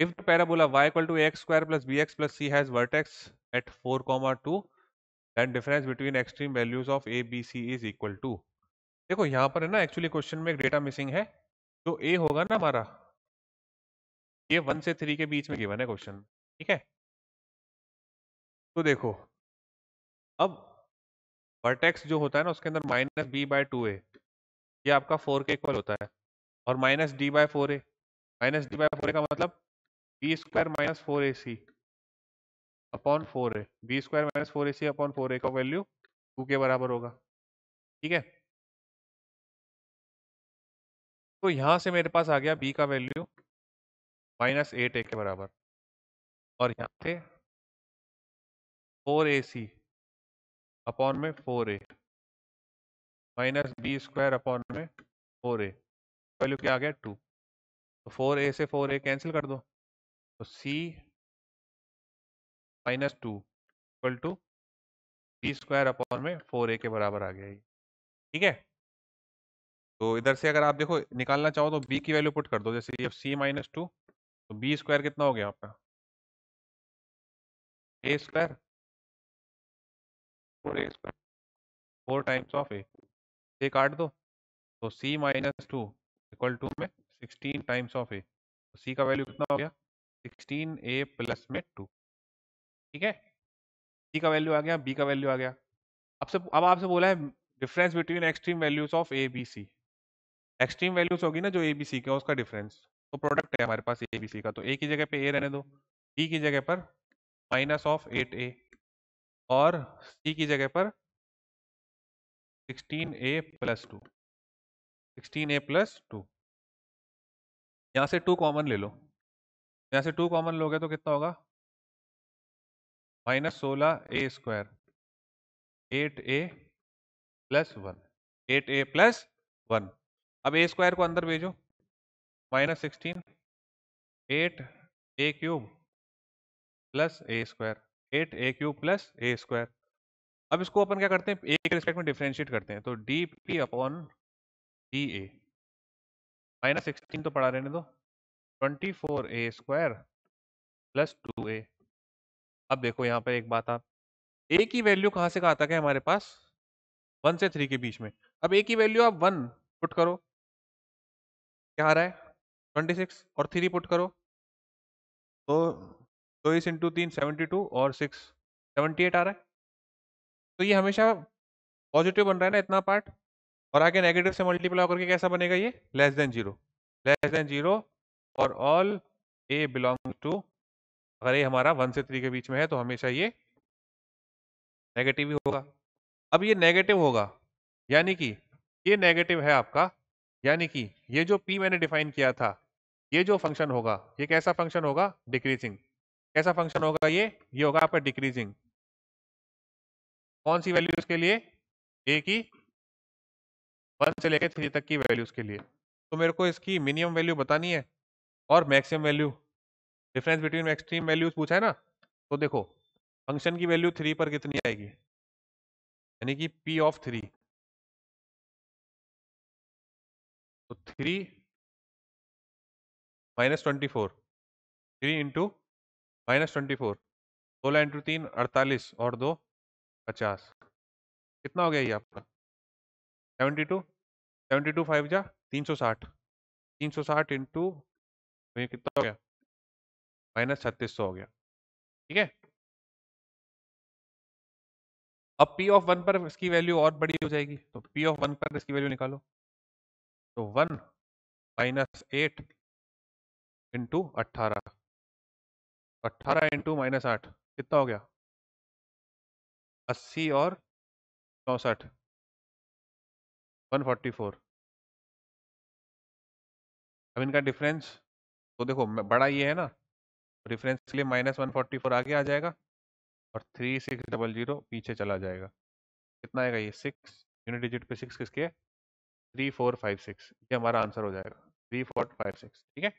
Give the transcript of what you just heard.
If the parabola y equal to ax square plus bx plus c has vertex at 4, 2, then difference between extreme values of a b c is equal to। देखो यहाँ पर है ना, actually question में एक data missing है। जो a होगा ना हमारा, ये 1 से 3 के बीच में गिवन है क्वेश्चन, ठीक है। तो देखो, अब वर्टेक्स जो होता है ना, उसके अंदर -b/2a, ये आपका 4 के इक्वल होता है, और -d/4a, -d/4a का मतलब b² - 4ac upon 4a, b² - 4ac upon 4a का वैल्यू 2 के बराबर होगा, ठीक है। तो यहां से मेरे पास आ गया b का वैल्यू -8a के बराबर, और यहाँ पे 4ac अपॉन में 4a -b² अपॉन में 4a, वैल्यू क्या आ गया 2। तो 4a से 4a कैंसिल कर दो, तो c -2 equal to b² upon में 4a के बराबर आ गया ये, ठीक है। तो इधर से अगर आप देखो निकालना चाहो तो b की वैल्यू पुट कर दो, जैसे ये c -2, तो b² कितना हो गया आपका a², 4a², 4 times of a, ये काट दो, तो c -2 इक्वल टू में 16 टाइम्स ऑफ a, तो c का वैल्यू कितना हो गया 16a प्लस में 2, ठीक है। c का वैल्यू आ गया, b का वैल्यू आ गया। अब आपसे बोला है difference between extreme values of A B C. Extreme values होगी ना जो ए बी सी का, उसका डिफरेंस, तो प्रोडक्ट है हमारे पास ए बी सी का, तो ए की जगह पे ए रहने दो, बी की जगह पर -8a, और सी की जगह पर 16a प्लस 2, 16a प्लस 2। यहाँ से 2 कॉमन ले लो, यहाँ से 2 कॉमन लोगे तो कितना होगा -16a², 8a plus 1, 8a plus 1। अब a² को अंदर भेजो, -16, 8a³ plus a² 8a³ plus a²। अब इसको अपन क्या करते हैं, ए के रिस्पेक्ट में डिफरेंशिएट करते हैं, तो dp अपॉन da, -16 तो पढ़ा रहने दो, 24a² प्लस 2a। अब देखो यहाँ पे एक बात, आप a की वैल्यू कहाँ से कहाँ तक है हमारे पास, 1 से 3 के बीच में। अब a की वैल्यू आप 1 पुट करो, क्या आ रहा है 26, और 3 पुट करो, तो 24 इंटू 3 72, और 6 78 आ रहा है। तो ये हमेशा पॉजिटिव बन रहा है ना इतना पार्ट, और आगे नेगेटिव से मल्टीप्लाई करके कैसा बनेगा ये <<0 लेस देन 0 और ऑल ए बिलोंग टू, अगर ये हमारा 1 से 3 के बीच में है तो हमेशा ये नेगेटिव ही होगा। अब ये नेगेटिव होगा, यानी कि ये नेगेटिव है आपका, यानी कि ये जो p मैंने डिफाइन किया था, ये जो फंक्शन होगा ये कैसा फंक्शन होगा, डिक्रीजिंग। कैसा फंक्शन होगा ये होगा आपका डिक्रीजिंग। कौन सी वैल्यूज के लिए, a की 1 से लेकर 3 तक की वैल्यूज के लिए। तो मेरे को इसकी मिनिमम वैल्यू बतानी है और maximum value, difference between extreme values पूछा है ना। तो देखो फंक्शन की वैल्यू 3 पर कितनी आएगी, यानी कि p ऑफ 3, तो 3 -24, 3 इंटू -24, 16 इंटू 3 48, और 2 50, कितना हो गया ये आपका 72, 72 5 जा 360, 360 इंटू, तो ये कितना हो गया -3600 हो गया, ठीक है। अब p ऑफ 1 पर इसकी वैल्यू और बड़ी हो जाएगी, तो p ऑफ 1 पर इसकी वैल्यू निकालो, तो 1 -8 इंटू 18, 18 इंटू -8 कितना हो गया 80, और 64, 144। अब इनका डिफरेंस, तो देखो बड़ा ये है ना, तो डिफरेंस के लिए -144 आगे आ जाएगा, और 3600 पीछे चला जाएगा। कितना आएगा ये 6, यूनिट डिजिट पे 6 किसके, 3456, ये हमारा आंसर हो जाएगा 3456, ठीक है।